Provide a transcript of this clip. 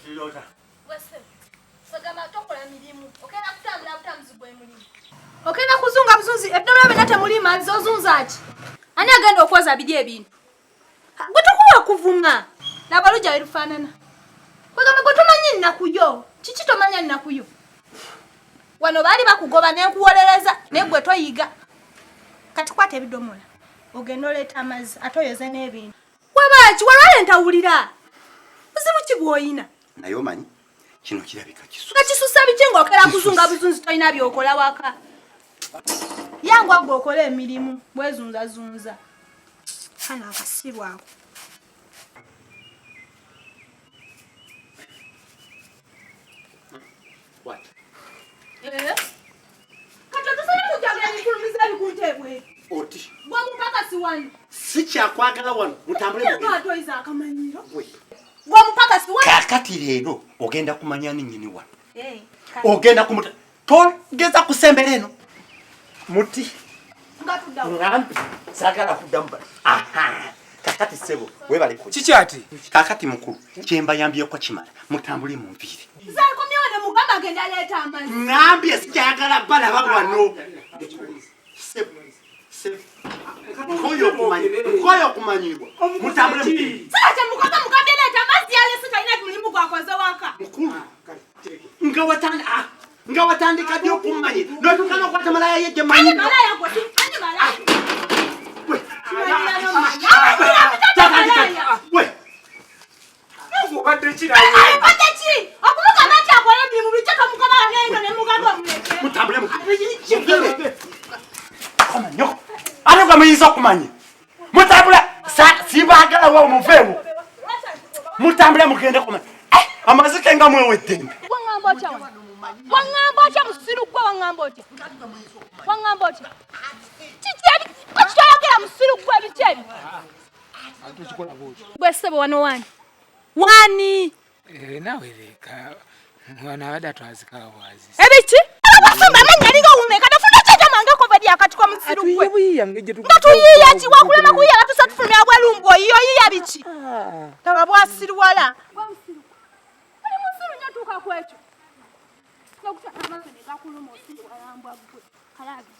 Otiyota. Wese. Sagama tokola milimu. Okenda kutambula butamuzigwe mulimu. Okenda kuzunga buzunzi ebdomola benate mulima zozunza ati. Ani agenda okwoza bidi ebintu. Gwe tokuwa kuvuma. Nabaluja erufanana. Kwegamba gwe tomanyi nnakuyo. Kiki tomanya nnakuyo? Wano bali bakugoba n'enkuwolereza n'egwe toyiga. Kati kwata ebidomola. Ogenda oleeta amazzi atoyoze n'ebintu. Wabaki walwale ntawulira. Buzibu ki bw'oyina? Naye omanyi kino kirabika kisu. Nga kisusa biki ng'okera kuzunga buzunzi toyina byokola waka. Yangwa gwe okola emirimu bwezunzazunza. Hano akasirwa ako. What? Kati otusana kujagala ebikulumiza ebikuntebwe. Oti. Gwe mupaka si wano. Si kyakwagala wano mutambule mu. Nga atoyiza akamanyiro. We. Gwe mupaka si wano. Kakati leero ogenda kumanya nnyini wano. Ogenda kumuta. Togeza kusembera eno. Muti. Nga tuddawo. Ngambi. Sagala kudamba. Aha. Kakati sebo. Webale ko. Kiki ati? Kakati mukulu. Kyemba yambye kwa kimala. Mutambule mu mviri. Zakomyewo ne mugamba agenda leeta amazzi. Ngambye sikyagala bala bagwano. Sebo. Koyo kumanyibwa. Mutambule mu. Sasa mukoza mugambe leeta amazzi yale sitayina mulimu gwakoze waka. Mukulu. Nga watandika byo kumanyi. Notukana kwata malaya yeje manyi. Ani malaya gwe. Ani malaya. We. We. Obadde kira. Obadde ki? Okumuka mati akola mulimu bichaka mukaba ngendo ne mugamba omuleke. Mutambule mu. Komanyo. Ano kamuyinza okumanyi. Mutambule sibagala wa omuveewo. Mutambule mugende kumanyi. Amazike nga mwewedde. Wangamba otya musiru gwe wangamba otya? Wangamba otya? Kiki okitoyogera musiru gwe biki ebi? Gwe ssebo wano wani? Wani? Nawe leka. Mwana abadde atwazikawo bwazi. Ebiki? Abasumba amanya linga umeka tafuna kyajja mange kovedi akati kwa musiru gwe. Nga tuyiya ki wakulema kuyiya batusa tufumya bwalumbu oyiyo yiya biki? Taba bwasiru wala. Ali musiru nyotuka kwekyo. Kugusha amanga ne gakuluma osiru alambwa gwe. Kalabi.